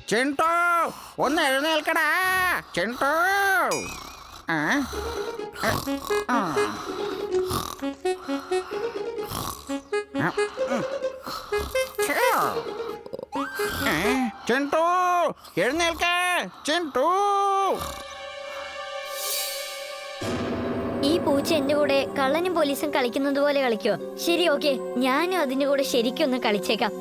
ചിണ്ടു, ഒന്ന് എഴുന്നേൽക്കടാ ചിണ്ടു. ചിണ്ടു, എഴുന്നേൽക്ക ചിണ്ടു. ഈ പൂച്ച എന്റെ കൂടെ കള്ളനും പോലീസും കളിക്കുന്നത് പോലെ കളിക്കോ? ശരി, ഓക്കെ, ഞാനും അതിന്റെ കൂടെ ശരിക്കൊന്ന് കളിച്ചേക്കാം.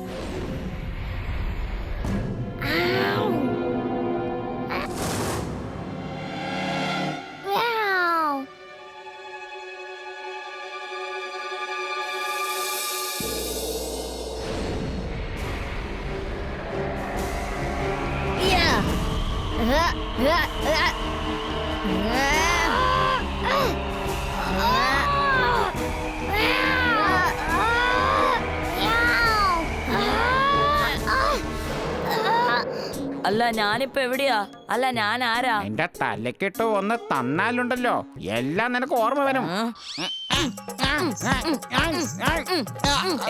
അല്ല, ഞാനിപ്പോ എവിടെയാ? അല്ല, ഞാൻ ആരാ? എന്റെ തലക്കിട്ട് ഒന്ന് തന്നാലുണ്ടല്ലോ എല്ലാം നിനക്ക് ഓർമ്മ വരും.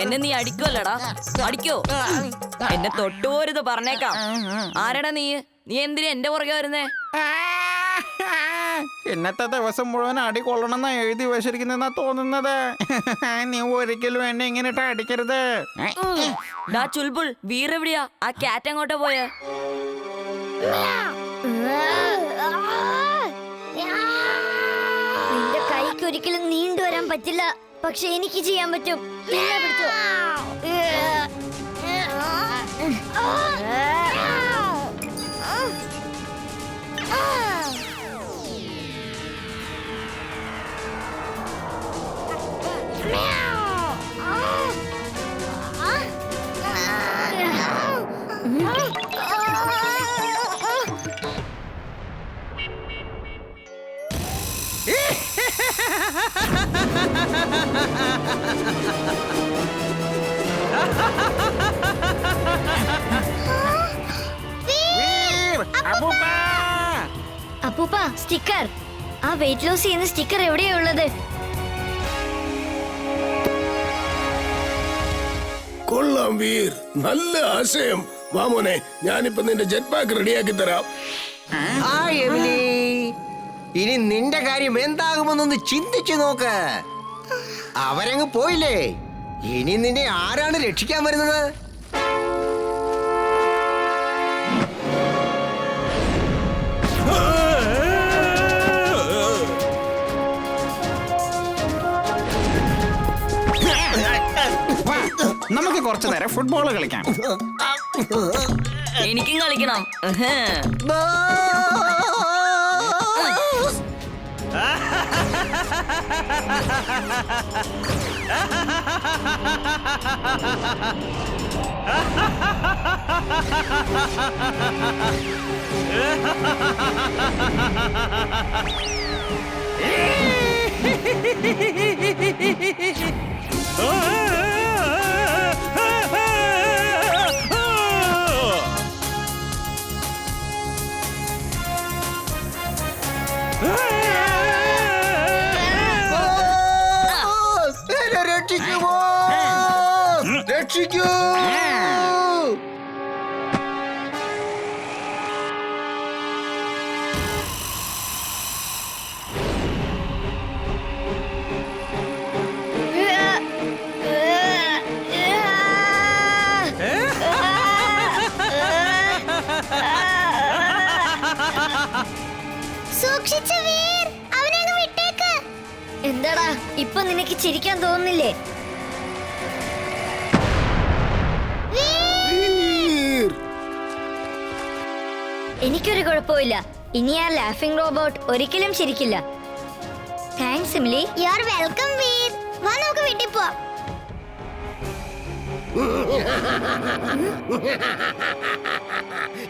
എന്നെ നീ അടിക്കുമല്ലടാ? അടിക്കോ? എന്നെ തൊട്ടുപോരുത്, പറഞ്ഞേക്കാം. ആരാടാ നീ? നീ എന്തിനാ എന്റെ പുറകെ വരുന്നേ? ഇന്നത്തെ ദിവസം മുഴുവൻ അടി കൊള്ളണമെന്നാ എഴുതി വെച്ചിരിക്കുന്നെന്നാ തോന്നുന്നത്. നീ ഒരിക്കലും എന്നെ ഇങ്ങനെ ഇട്ട് അടിക്കരുത്. ഡാ ചുൽബുൾ, വീറെവിടെയാ? ആ ക്യാറ്റ് അങ്ങോട്ടാ പോയെ? നിന്റെ കൈക്ക് ഒരിക്കലും നീണ്ടു വരാൻ പറ്റില്ല, പക്ഷെ എനിക്ക് ചെയ്യാൻ പറ്റും. നിന്നെ പിടിച്ചോ. അപ്പൂപ്പ, സ്റ്റിക്കർ. ആ വെയിറ്റ് ലോസ് ചെയ്യുന്ന സ്റ്റിക്കർ എവിടെയാ ഉള്ളത്? കൊള്ളാം വീർ, നല്ല ആശയം. വാമോനെ, ഞാനിപ്പോ നിന്റെ ജെറ്റ് പാക്ക് റെഡിയാക്കി തരാം. ഇനി നിന്റെ കാര്യം എന്താകുമെന്നൊന്ന് ചിന്തിച്ചു നോക്ക്. അവരങ്ങ് പോയില്ലേ, ഇനി നിന്നെ ആരാണ് രക്ഷിക്കാൻ വരുന്നത്? നമുക്ക് കുറച്ചു നേരം ഫുട്ബോൾ കളിക്കാം. എനിക്കും കളിക്കണം. രക്ഷിക്കൂ! എന്താടാ, ഇപ്പൊ നിനക്ക് ചിരിക്കാൻ തോന്നുന്നില്ലേ? എനിക്കൊരു കുഴപ്പമില്ല. ഇനി ആ ലാഫിംഗ് റോബോട്ട് ഒരിക്കലും ചിരിക്കില്ല. Thanks Emily. You are welcome Veer. വാ, നമുക്ക് വീട്ടിൽ പോവാം.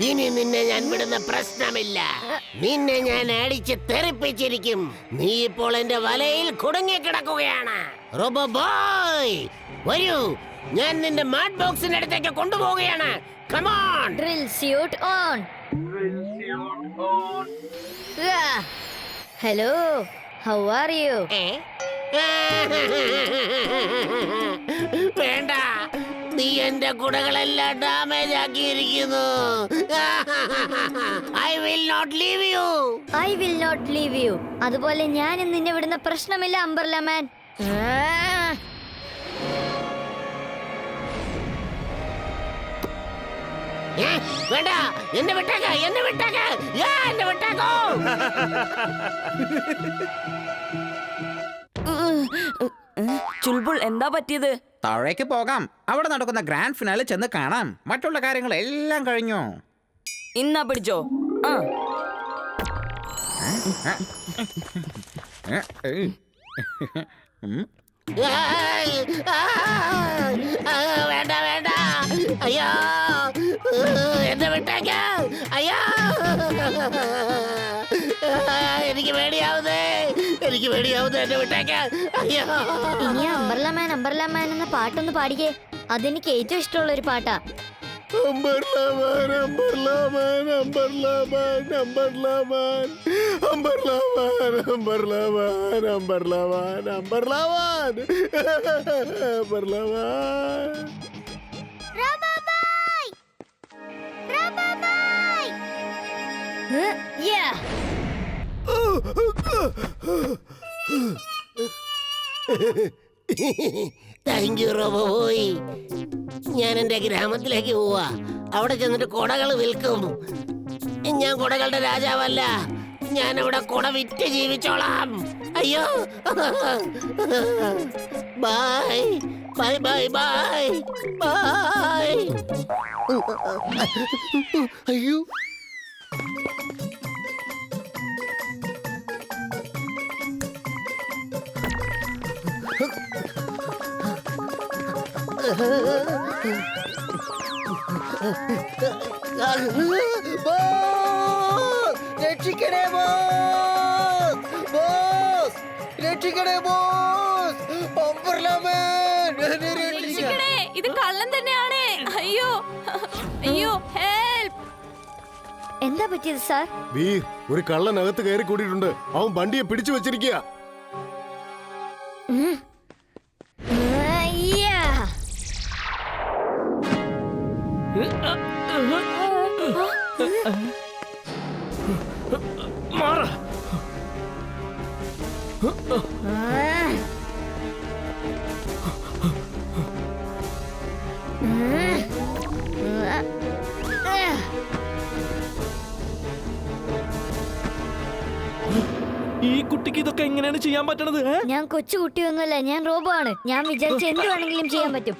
ഇനി നിന്നെ ഞാൻ വിടുന്ന പ്രശ്നമില്ല. നിന്നെ ഞാൻ അടിച്ച് തെറിപ്പിച്ചിരിക്കും. നീ ഇപ്പോൾ എന്റെ വലയിൽ കുടുങ്ങി കിടക്കുകയാണ്. റോബോ ബോയ്, വരൂ, ഞാൻ നിന്റെ മാഡ് ബോക്സിന്റെ അടുത്തേക്ക് കൊണ്ടുപോവുകയാണ്. Come on. Drill suit on. Hello, how are you? വേണ്ട, നീ എന്റെ കുടകളെല്ലാം ഡാമേജ് ആക്കിയിരിക്കുന്നു. I will not leave you. I will not leave you. അതുപോലെ ഞാനും നിന്നെ വിടുന്ന പ്രശ്നമില്ല അംബർല മാൻ. വേണ്ട, എന്നെ വിട്ടേക്ക്, എന്നെ വിട്ടേക്ക്, എന്നെ വിട്ടേക്കോ. ചുൽബുൾ എന്താ പറ്റിയത്? താഴേക്ക് പോകാം. അവിടെ നടക്കുന്ന ഗ്രാൻഡ് ഫിനാലെ ചെന്ന് കാണാം. മറ്റുള്ള കാര്യങ്ങൾ എല്ലാം കഴിഞ്ഞു. ഇന്നാ പിടിച്ചോ. ആ വേണ്ട വേണ്ട, അയ്യോ, എന്നെ വിട്ടേക്ക്, അയ്യോ, എനിക്ക് പേടിയാവുന്നേ, എനിക്ക് പേടിയാവുന്നേ, എന്നെ വിട്ടേക്ക്, അയ്യോ. ഇനി അംബർല മാൻ എന്ന പാട്ടൊന്ന് പാടിക്കേ. അതെനിക്ക് ഏറ്റവും ഇഷ്ടമുള്ള ഒരു പാട്ടാ. Umbrella man, umbrella man, umbrella man, umbrella man, umbrella man, umbrella man, umbrella man, umbrella man, umbrella man. Yeah. Thank you Roboy. ഞാൻ എന്റെ ഗ്രാമത്തിലേക്ക് പോവാ. അവിടെ ചെന്നിട്ട് കുടകൾ വിൽക്കും. ഞാൻ കുടകളുടെ രാജാവല്ല, ഞാൻ അവിടെ കുട വിറ്റ് ജീവിച്ചോളാം. അയ്യോ, bye bye bye bye bye. അയ്യോ, രക്ഷിക്കണേ ബോസ്, ബോസ് രക്ഷിക്കണേ ബോസ്, അംബർലാമാൻ എന്നെ രക്ഷിക്കണേ. ഇത് കള്ളൻ തന്നെയാണ്. അയ്യോ അയ്യോ, ഹെൽപ്പ്. എന്താ പറ്റിയത് സാർ? വീർ, ഒരു കള്ളനകത്ത് കയറി കൂടിയിട്ടുണ്ട്. അവൻ വണ്ടിയെ പിടിച്ചു വെച്ചിരിക്കുക. ഈ കുട്ടിക്ക് ഇതൊക്കെ എങ്ങനെയാണ് ചെയ്യാൻ പറ്റണത്? ഞാൻ കൊച്ചു കുട്ടിയൊന്നുമല്ല, ഞാൻ റോബോ ആണ്. ഞാൻ വിചാരിച്ച എന്ത് വേണമെങ്കിലും ചെയ്യാൻ പറ്റും.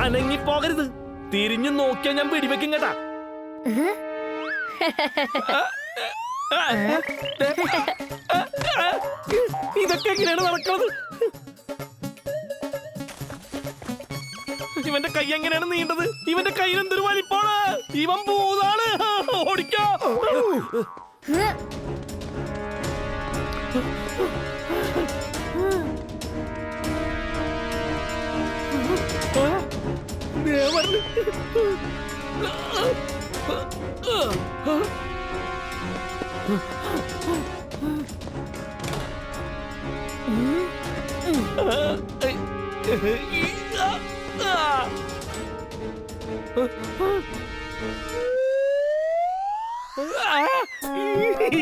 അനങ്ങി പോകരുത്. തിരിഞ്ഞു നോക്കിയാ ഞാൻ വെടിവെക്കും കേട്ടാ. ഇതൊക്കെ എങ്ങനെയാണ് നടക്കുന്നത്? ഇവന്റെ കൈ എങ്ങനെയാണ് നീണ്ടത്? ഇവന്റെ കയ്യിൽ എന്തൊരു വലിപ്പാണ്! ഇവൻ ഭൂതാണ്. ഓടിക്കോ.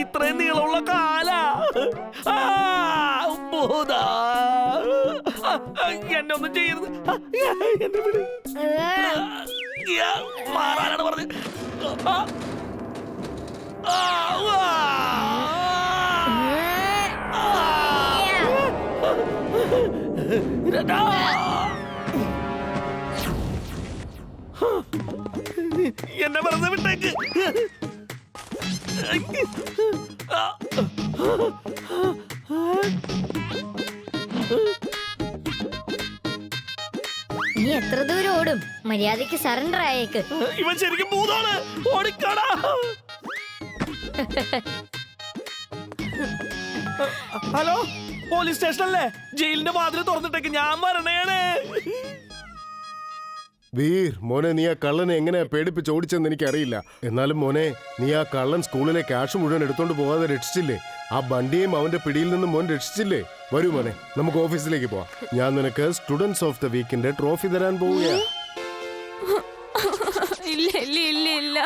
ഇത്രയും നീളമുള്ള കാല എന്നെ ഒന്നും ചെയ്യരുത്. എന്റെ വീട് മാറാനാണ് പറഞ്ഞത്. എന്നെ വെറുതെ വിട്ടേക്ക്. നീ എത്ര ദൂരം ഓടും? മര്യാദയ്ക്ക് സറണ്ടർ ആയേക്ക്. ഇവൻ ശരിക്കും ഭൂതമാണ്. ഓടിക്കാടാ. Hello police സ്റ്റേഷനല്ലേ? ജയിലിന്റെ വാതിൽ തുറന്നിട്ടേക്ക്, ഞാൻ വരണേണ്. വീർ മോനെ, നീ ആ കള്ളനെ എങ്ങനെയാ പേടിപ്പിച്ച് ഓടിച്ചെന്ന് എനിക്കറിയില്ല. എന്നാലും മോനെ, നീ ആ കള്ളൻ സ്കൂളിലെ ക്യാഷ് മുഴുവൻ എടുത്തോണ്ട് പോകാതെ രക്ഷിച്ചില്ലേ? ആ ബണ്ടിയെയും അവന്റെ പിടിയിൽ നിന്ന് മോൻ രക്ഷിച്ചില്ലേ? വരൂ മോനെ, നമുക്ക് ഓഫീസിലേക്ക് പോവാം. ഞാൻ നിനക്ക് സ്റ്റുഡൻസ് ഓഫ് ദ വീക്കിന്റെ ട്രോഫി തരാൻ പോവുകയാണ്. ഇല്ല ഇല്ല ഇല്ല ഇല്ല